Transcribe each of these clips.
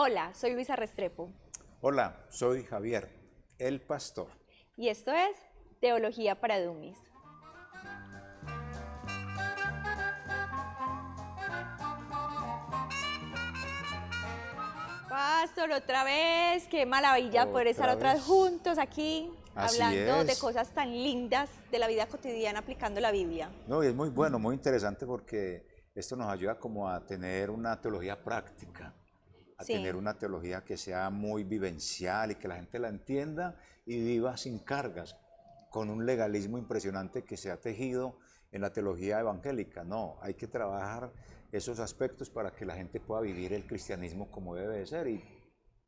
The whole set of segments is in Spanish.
Hola, soy Luisa Restrepo Hola, soy Javier, el pastor. y esto es Teología para Dummies. Pastor, otra vez, qué maravilla poder estar Otra otra vez vez. juntos aquí, Así hablando de es. cosas tan lindas de la vida cotidiana aplicando la Biblia. No, y es muy bueno, muy interesante porque esto nos ayuda como a tener una teología práctica, a tener Sí, una teología que sea muy vivencial y que la gente la entienda y viva sin cargas, con un legalismo impresionante que se ha tejido en la teología evangélica. No, hay que trabajar esos aspectos para que la gente pueda vivir el cristianismo como debe de ser y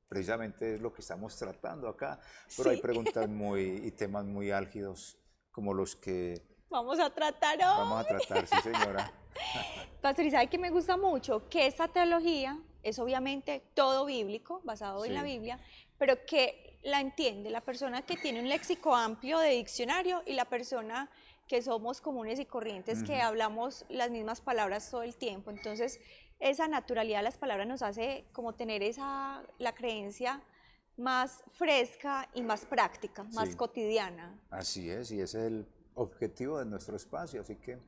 precisamente es lo que estamos tratando acá, pero hay sí, preguntas y temas muy álgidos como los que vamos a tratar vamos a hoy. tratar, sí señora. Pastor, y sabe que me gusta mucho que esta teología es obviamente todo bíblico, basado en la Sí. Biblia, pero que la entiende la persona que tiene un léxico amplio de diccionario y la persona que somos comunes y corrientes, que Ujú. hablamos las mismas palabras todo el tiempo. Entonces, esa naturalidad de las palabras nos hace como tener la creencia más fresca y más práctica, más Sí, cotidiana. así es, y ese es el objetivo de nuestro espacio, así que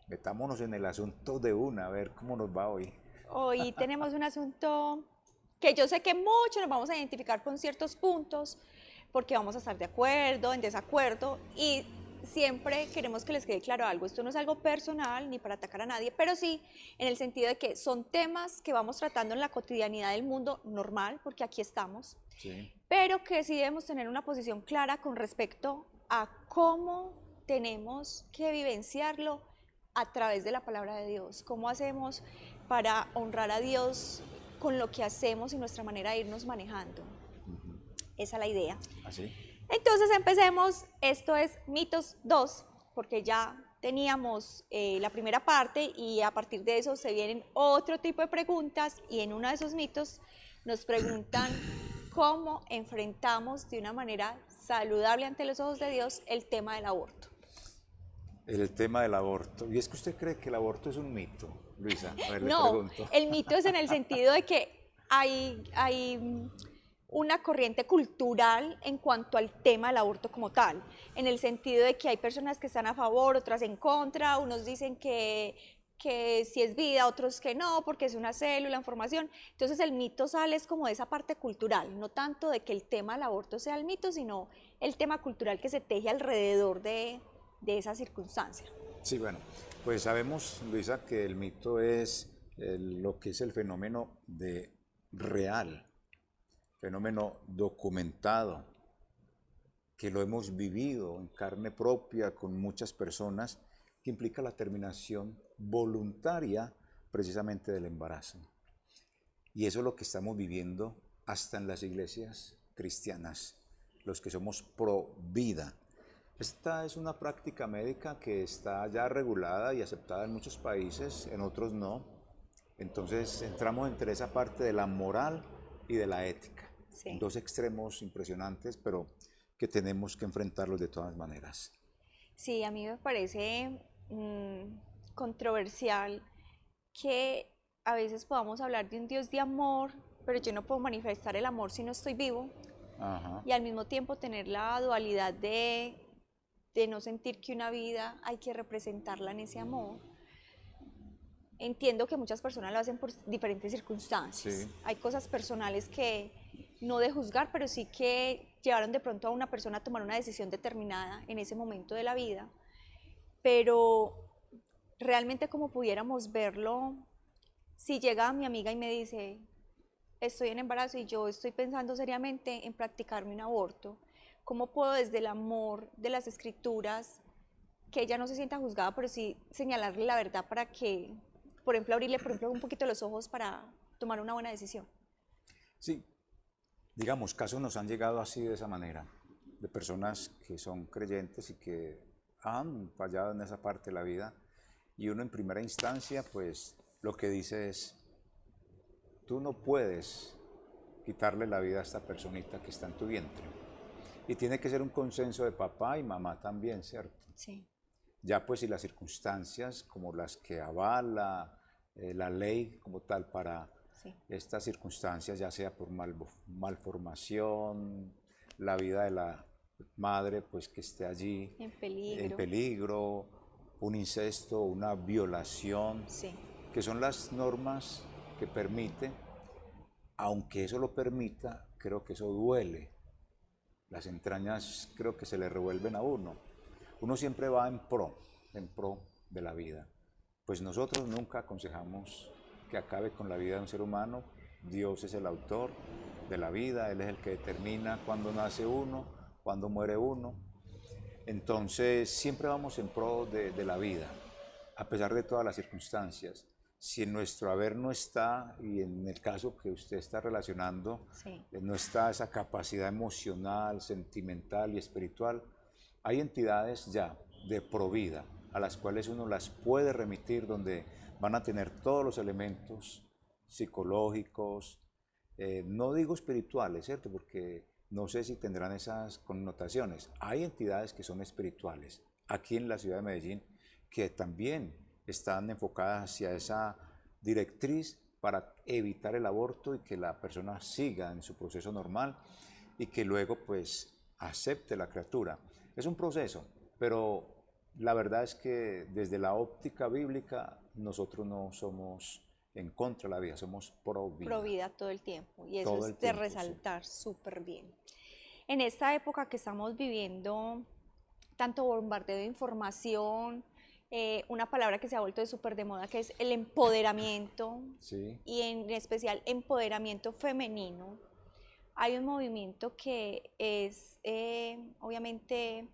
metámonos en el asunto de una, a ver cómo nos va hoy. Hoy tenemos un asunto que yo sé que muchos nos vamos a identificar con ciertos puntos, porque vamos a estar de acuerdo, en desacuerdo, y siempre queremos que les quede claro algo. Esto no es algo personal ni para atacar a nadie, pero sí en el sentido de que son temas que vamos tratando en la cotidianidad del mundo normal, porque aquí estamos, Sí. pero que sí debemos tener una posición clara con respecto a cómo tenemos que vivenciarlo a través de la palabra de Dios. ¿Cómo hacemos para honrar a Dios con lo que hacemos y nuestra manera de irnos manejando? Ujú. Esa es la idea. Así. Entonces empecemos, esto es mitos 2, porque ya teníamos la primera parte y a partir de eso se vienen otro tipo de preguntas y en uno de esos mitos nos preguntan cómo enfrentamos de una manera saludable ante los ojos de Dios el tema del aborto. El tema del aborto. ¿Y es que usted cree que el aborto es un mito, Luisa? A ver, le No, pregunto. el mito es en el sentido de que hay una corriente cultural en cuanto al tema del aborto como tal, en el sentido de que hay personas que están a favor, otras en contra, unos dicen que si es vida, otros que no, porque es una célula en formación. Entonces el mito sale es como de esa parte cultural, no tanto de que el tema del aborto sea el mito, sino el tema cultural que se teje alrededor de esa circunstancia. Sí, bueno, pues sabemos, Luisa, que el mito es lo que es el fenómeno de real, fenómeno documentado, que lo hemos vivido en carne propia con muchas personas, que implica la terminación voluntaria precisamente del embarazo. Y eso es lo que estamos viviendo hasta en las iglesias cristianas, los que somos pro vida. Esta es una práctica médica que está ya regulada y aceptada en muchos países, en otros no. Entonces entramos entre esa parte de la moral y de la ética. Sí. Dos extremos impresionantes, pero que tenemos que enfrentarlos de todas maneras. Sí, a mí me parece controversial que a veces podamos hablar de un Dios de amor, pero yo no puedo manifestar el amor si no estoy vivo, Ajá. y al mismo tiempo tener la dualidad de no sentir que una vida hay que representarla en ese amor. Entiendo que muchas personas lo hacen por diferentes circunstancias. Sí. Hay cosas personales que no de juzgar, pero sí que llevaron de pronto a una persona a tomar una decisión determinada en ese momento de la vida. Pero realmente como pudiéramos verlo, si llega mi amiga y me dice, estoy en embarazo y yo estoy pensando seriamente en practicarme un aborto, ¿cómo puedo desde el amor de las escrituras que ella no se sienta juzgada, pero sí señalarle la verdad para que, por ejemplo, abrirle, por ejemplo, un poquito los ojos para tomar una buena decisión? Sí, digamos, casos nos han llegado así de esa manera, de personas que son creyentes y que han fallado en esa parte de la vida. Y uno en primera instancia, pues lo que dice es, tú no puedes quitarle la vida a esta personita que está en tu vientre. Y tiene que ser un consenso de papá y mamá también, ¿cierto? Sí. Ya pues si las circunstancias como las que avala la ley como tal para sí. estas circunstancias, ya sea por malformación, la vida de la madre, pues que esté allí en En peligro, un incesto, una violación, sí, que son las normas que permiten, aunque eso lo permita, creo que eso duele. Las entrañas creo que se le revuelven a uno. Uno siempre va en pro de la vida. Pues nosotros nunca aconsejamos que acabe con la vida de un ser humano. Dios es el autor de la vida, Él es el que determina cuándo nace uno, cuándo muere uno. Entonces siempre vamos en pro de la vida, a pesar de todas las circunstancias. Si en nuestro haber no está, y en el caso que usted está relacionando, sí. no está esa capacidad emocional, sentimental y espiritual, hay entidades ya de provida a las cuales uno las puede remitir, donde van a tener todos los elementos psicológicos, no digo espirituales, ¿cierto? Porque no sé si tendrán esas connotaciones. Hay entidades que son espirituales aquí en la ciudad de Medellín que también están enfocadas hacia esa directriz para evitar el aborto y que la persona siga en su proceso normal y que luego pues acepte la criatura. Es un proceso, pero la verdad es que desde la óptica bíblica nosotros no somos en contra de la vida, somos pro Pro vida, vida todo el tiempo y eso todo el es de tiempo, sí. resaltar súper bien. En esta época que estamos viviendo, tanto bombardeo de información, una palabra que se ha vuelto súper de moda que es el empoderamiento Sí, y en especial empoderamiento femenino. Hay un movimiento que es obviamente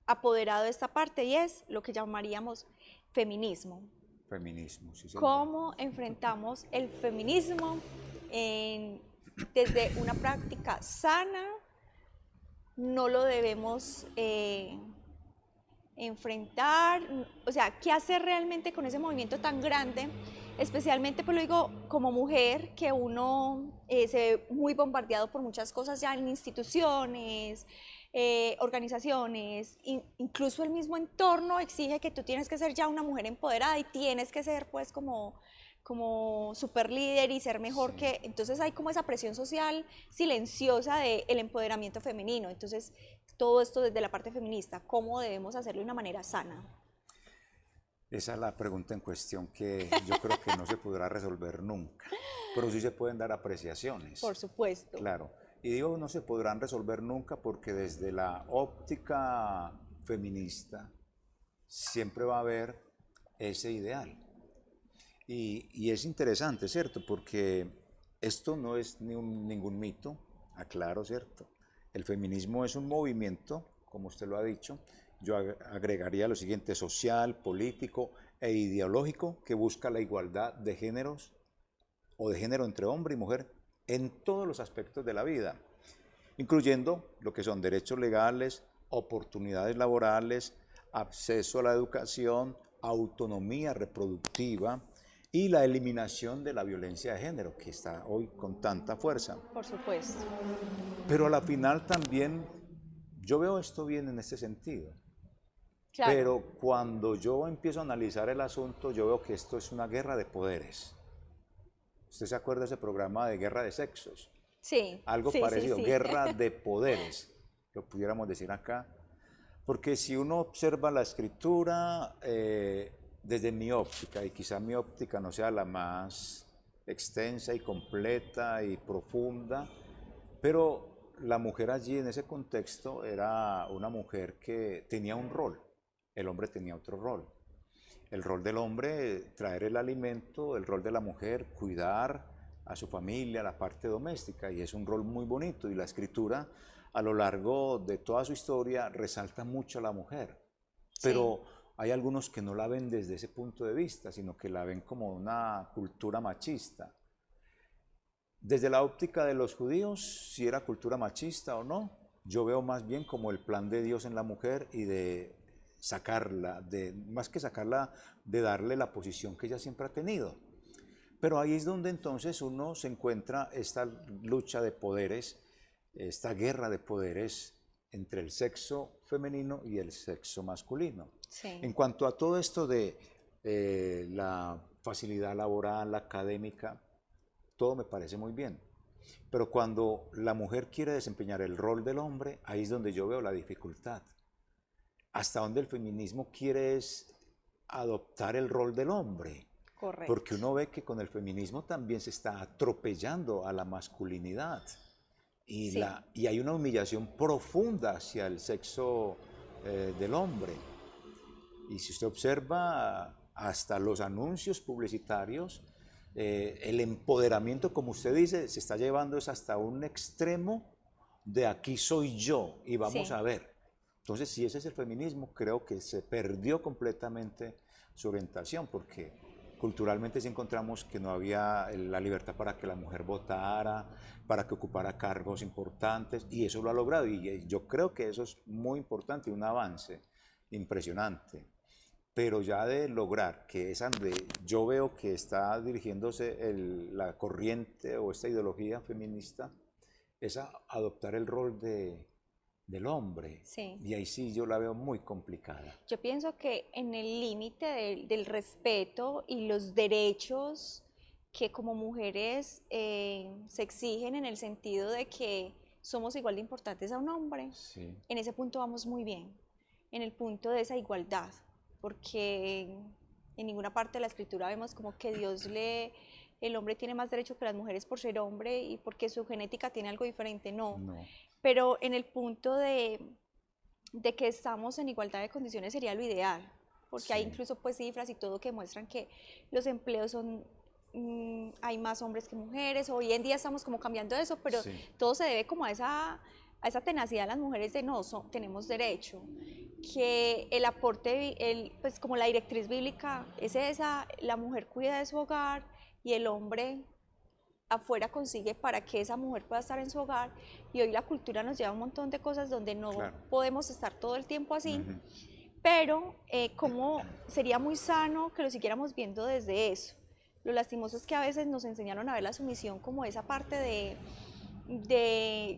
apoderado de esta parte y es lo que llamaríamos feminismo. feminismo, sí señor. ¿Cómo enfrentamos el feminismo desde una práctica sana? No lo debemos enfrentar, o sea, ¿qué hacer realmente con ese movimiento tan grande? Especialmente, pues lo digo como mujer, que uno se ve muy bombardeado por muchas cosas ya en instituciones, organizaciones, incluso el mismo entorno exige que tú tienes que ser ya una mujer empoderada y tienes que ser pues como super líder y ser mejor Sí. que, entonces hay como esa presión social silenciosa del empoderamiento femenino, entonces todo esto desde la parte feminista, ¿cómo debemos hacerlo de una manera sana? Esa es la pregunta en cuestión que yo creo que no se podrá resolver nunca, pero sí se pueden dar Por apreciaciones, supuesto. claro. Y digo no se podrán resolver nunca porque desde la óptica feminista siempre va a haber ese ideal. Y es interesante, ¿cierto? Porque esto no es ningún mito, aclaro, ¿cierto? El feminismo es un movimiento, como usted lo ha dicho, yo agregaría lo siguiente, social, político e ideológico, que busca la igualdad de géneros o de género entre hombre y mujer en todos los aspectos de la vida, incluyendo lo que son derechos legales, oportunidades laborales, acceso a la educación, autonomía reproductiva y la eliminación de la violencia de género, que está hoy con tanta fuerza. Por supuesto. Pero a la final también yo veo esto bien en este sentido. Claro. Pero cuando yo empiezo a analizar el asunto, yo veo que esto es una guerra de poderes. ¿Usted se acuerda de ese programa de guerra de sexos? Sí, Algo sí, sí, parecido, sí. guerra de poderes, lo pudiéramos decir acá. Porque si uno observa la escritura desde mi óptica, y quizá mi óptica no sea la más extensa y completa y profunda, pero la mujer allí en ese contexto era una mujer que tenía un rol, el hombre tenía otro rol. El rol del hombre, traer el alimento, el rol de la mujer, cuidar a su familia, la parte doméstica, y es un rol muy bonito, y la escritura a lo largo de toda su historia resalta mucho a la mujer, Sí, pero hay algunos que no la ven desde ese punto de vista, sino que la ven como una cultura machista. Desde la óptica de los judíos, si era cultura machista o no, yo veo más bien como el plan de Dios en la mujer y de sacarla, más que sacarla, de darle la posición que ella siempre ha tenido. Pero ahí es donde entonces uno se encuentra esta lucha de poderes, esta guerra de poderes entre el sexo femenino y el sexo masculino. sí. En cuanto a todo esto de la facilidad laboral, la académica, todo me parece muy bien. Pero cuando la mujer quiere desempeñar el rol del hombre, ahí es donde yo veo la dificultad. Hasta donde el feminismo quiere es adoptar el rol del hombre. Porque Correcto. uno ve que con el feminismo también se está atropellando a la masculinidad. Sí, Y hay una humillación profunda hacia el sexo del hombre. Y si usted observa hasta los anuncios publicitarios, el empoderamiento, como usted dice, se está llevando es hasta un extremo de aquí soy yo y vamos sí. a ver. Entonces, si ese es el feminismo, creo que se perdió completamente su orientación, porque culturalmente sí encontramos que no había la libertad para que la mujer votara, para que ocupara cargos importantes, y eso lo ha logrado, y yo creo que eso es muy importante, un avance impresionante. Pero ya de lograr que es donde yo veo que está dirigiéndose la corriente o esta ideología feminista, es a adoptar el rol del hombre. Sí. Y ahí sí yo la veo muy complicada. Yo pienso que en el límite del respeto y los derechos que como mujeres se exigen en el sentido de que somos igual de importantes a un hombre, Sí, en ese punto vamos muy bien, en el punto de esa igualdad, porque en ninguna parte de la escritura vemos como que el hombre tiene más derecho que las mujeres por ser hombre y porque su genética tiene algo diferente, no. no, Pero en el punto de que estamos en igualdad de condiciones sería lo ideal, porque hay sí, incluso pues cifras y todo que muestran que los empleos son, hay más hombres que mujeres, hoy en día estamos como cambiando eso, pero sí, todo se debe como a esa tenacidad de las mujeres de no, tenemos derecho, que el aporte, pues como la directriz bíblica es esa, la mujer cuida de su hogar y el hombre afuera consigue para que esa mujer pueda estar en su hogar, y hoy la cultura nos lleva a un montón de cosas donde no claro. podemos estar todo el tiempo así, Ujú. pero como sería muy sano que lo siguiéramos viendo desde eso. Lo lastimoso es que a veces nos enseñaron a ver la sumisión como esa parte de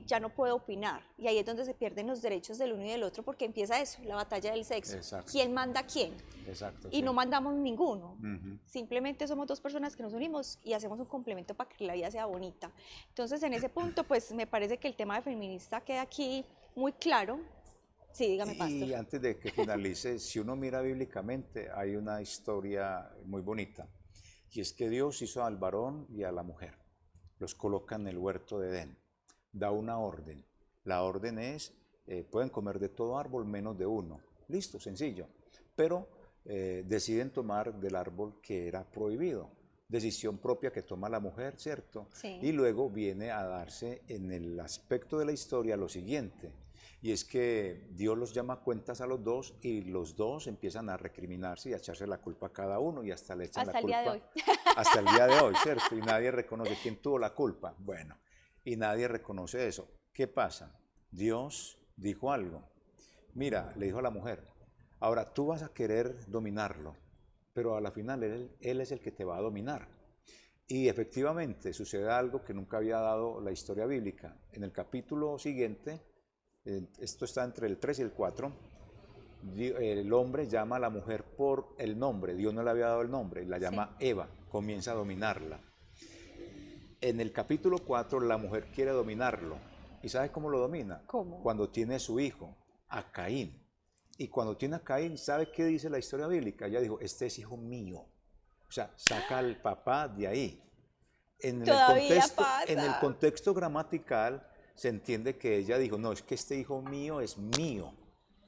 ya no puedo opinar, y ahí es donde se pierden los derechos del uno y del otro, porque empieza eso, la batalla del sexo. Exacto, ¿Quién manda a quién? exacto, Y sí. no mandamos ninguno. Ujú. Simplemente somos dos personas que nos unimos y hacemos un complemento para que la vida sea bonita. Entonces, en ese punto, pues me parece que el tema de feminista queda aquí muy claro. Sí, dígame, pastor. Y antes de que finalice, si uno mira bíblicamente, hay una historia muy bonita. Y es que Dios hizo al varón y a la mujer. Los coloca en el huerto de Edén. Da una orden. La orden es, pueden comer de todo árbol menos de uno. Listo, sencillo. Pero deciden tomar del árbol que era prohibido. Decisión propia que toma la mujer, ¿cierto? Sí. Y luego viene a darse en el aspecto de la historia lo siguiente. Y es que Dios los llama a cuentas a los dos y los dos empiezan a recriminarse y a echarse la culpa a cada uno y hasta le echan la Hasta el día de culpa hoy. hasta el día de hoy, ¿cierto? Y nadie reconoce quién tuvo la culpa. Bueno, y nadie reconoce eso. ¿Qué pasa? Dios dijo algo. Mira, le dijo a la mujer, ahora tú vas a querer dominarlo, pero a la final él es el que te va a dominar. Y efectivamente sucede algo que nunca había dado la historia bíblica. En el capítulo siguiente, esto está entre el 3 y el 4, el hombre llama a la mujer por el nombre, Dios no le había dado el nombre, la Sí. llama Eva, comienza a dominarla. En el capítulo 4 la mujer quiere dominarlo. ¿Y sabe cómo lo domina? ¿Cómo? Cuando tiene su hijo, a Caín. Y cuando tiene a Caín, ¿sabe qué dice la historia bíblica? Ella dijo, este es hijo mío. O sea, saca al papá de ahí. Todavía En el pasa. contexto gramatical se entiende que ella dijo, no, es que este hijo mío es mío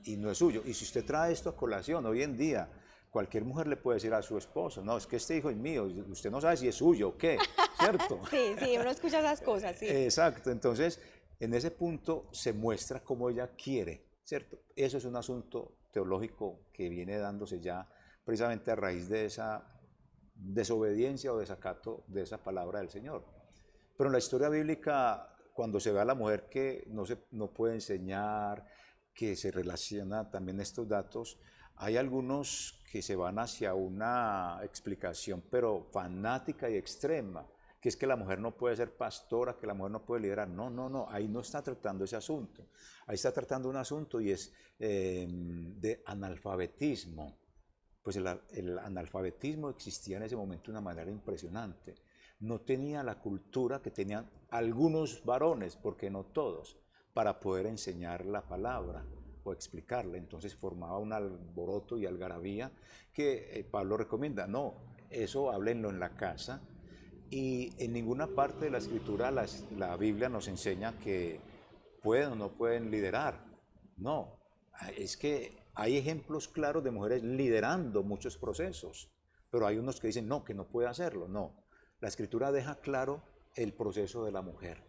y no es suyo. Y si usted trae esto a colación hoy en día, cualquier mujer le puede decir a su esposo, no, es que este hijo es mío, usted no sabe si es suyo o qué, ¿cierto? Sí, sí, uno escucha esas cosas, sí. Exacto, entonces en ese punto se muestra cómo ella quiere, ¿cierto? Eso es un asunto teológico que viene dándose ya precisamente a raíz de esa desobediencia o desacato de esa palabra del Señor. Pero en la historia bíblica, cuando se ve a la mujer que no puede enseñar, que se relaciona también estos datos, hay algunos que se van hacia una explicación, pero fanática y extrema, que es que la mujer no puede ser pastora, que la mujer no puede liderar. No, no, no, ahí no está tratando ese asunto. Ahí está tratando un asunto y es de analfabetismo. Pues el analfabetismo existía en ese momento de una manera impresionante. no tenía la cultura que tenían algunos varones, porque no todos, para poder enseñar la palabra o explicarla. Entonces formaba un alboroto y algarabía que Pablo recomienda. No, eso háblenlo en la casa. Y en ninguna parte de la escritura la Biblia nos enseña que pueden o no pueden liderar. No, es que hay ejemplos claros de mujeres liderando muchos procesos, pero hay unos que dicen no, que no puede hacerlo. No, la escritura deja claro el proceso de la mujer.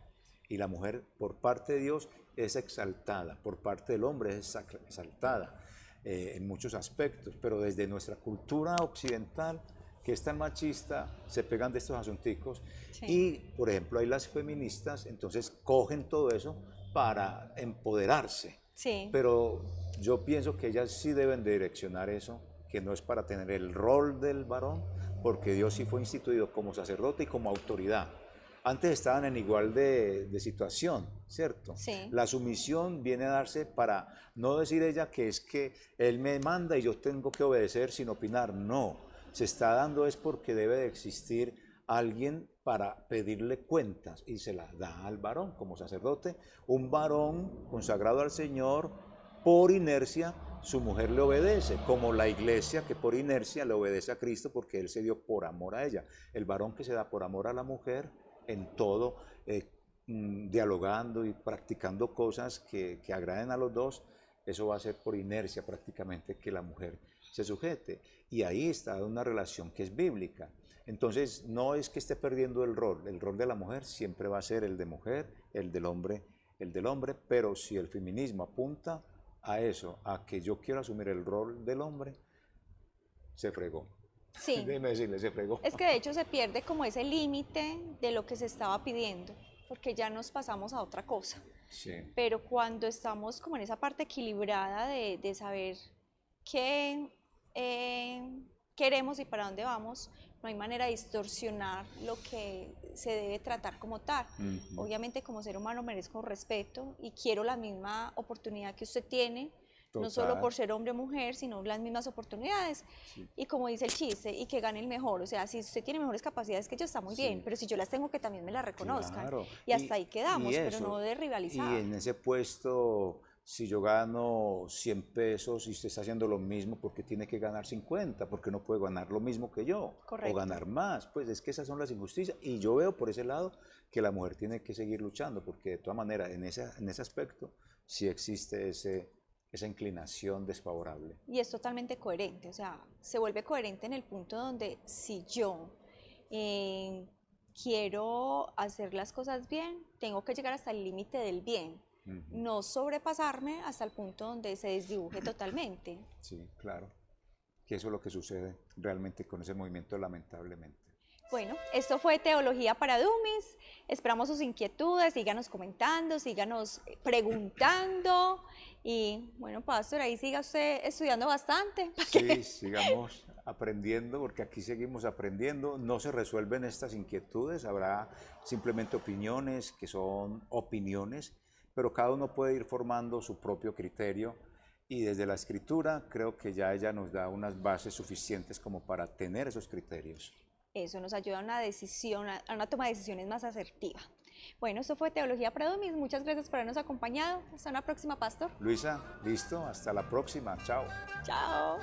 Y la mujer por parte de Dios es exaltada, por parte del hombre es exaltada en muchos aspectos, pero desde nuestra cultura occidental, que es tan machista, se pegan de estos asunticos. Sí. Y, por ejemplo, hay las feministas, entonces cogen todo eso para empoderarse. Sí. Pero yo pienso que ellas sí deben de direccionar eso, que no es para tener el rol del varón, porque Dios sí fue instituido como sacerdote y como autoridad. Antes estaban en igual de situación, ¿cierto? Sí. La sumisión viene a darse para no decir ella que es que Él me manda y yo tengo que obedecer sin opinar. No, se está dando es porque debe de existir alguien para pedirle cuentas y se las da al varón como sacerdote. Un varón consagrado al Señor, por inercia, su mujer le obedece, como la iglesia que por inercia le obedece a Cristo porque Él se dio por amor a ella. El varón que se da por amor a la mujer en todo, dialogando y practicando cosas que agraden a los dos, eso va a ser por inercia prácticamente que la mujer se sujete. Y ahí está una relación que es bíblica. Entonces no es que esté perdiendo el rol de la mujer siempre va a ser el de mujer, el del hombre, pero si el feminismo apunta a eso, a que yo quiero asumir el rol del hombre, se fregó. Sí. Déjeme decirle, se fregó. Es que de hecho se pierde como ese límite de lo que se estaba pidiendo, porque ya nos pasamos a otra cosa. Sí. Pero cuando estamos como en esa parte equilibrada de saber qué queremos y para dónde vamos, no hay manera de distorsionar lo que se debe tratar como tal. Obviamente como ser humano merezco respeto y quiero la misma oportunidad que usted tiene, no solo por ser hombre o mujer, sino las mismas oportunidades. Sí. Y como dice el chiste, y que gane el mejor. O sea, si usted tiene mejores capacidades que yo, está muy bien, pero si yo las tengo, que también me las reconozcan. Claro. Y hasta ahí quedamos, pero no de Y rivalizar. en ese puesto, si yo gano 100 pesos y usted está haciendo lo mismo, porque tiene que ganar 50, porque no puede ganar lo mismo que yo, Correcto. o ganar más. Pues es que esas son las injusticias. Y yo veo por ese lado que la mujer tiene que seguir luchando, porque de todas maneras, en ese aspecto, sí existe esa inclinación desfavorable. Y es totalmente coherente, o sea, se vuelve coherente en el punto donde si yo quiero hacer las cosas bien, tengo que llegar hasta el límite del bien, no sobrepasarme hasta el punto donde se desdibuje totalmente. Sí, claro, que eso es lo que sucede realmente con ese movimiento, lamentablemente. Bueno, esto fue Teología para Dummies. Esperamos sus inquietudes, síganos comentando, síganos preguntando. Y bueno, Pastor, ahí siga usted estudiando bastante. Sí, sigamos aprendiendo, porque aquí seguimos aprendiendo. No se resuelven estas inquietudes, habrá simplemente opiniones que son opiniones, pero cada uno puede ir formando su propio criterio. Y desde la escritura creo que ya ella nos da unas bases suficientes como para tener esos criterios. Eso nos ayuda a una decisión, a una toma de decisiones más asertiva. Bueno, esto fue Teología para Dummies. Muchas gracias por habernos acompañado. Hasta una próxima, Pastor. Luisa, listo, hasta la próxima. Chao. Chao.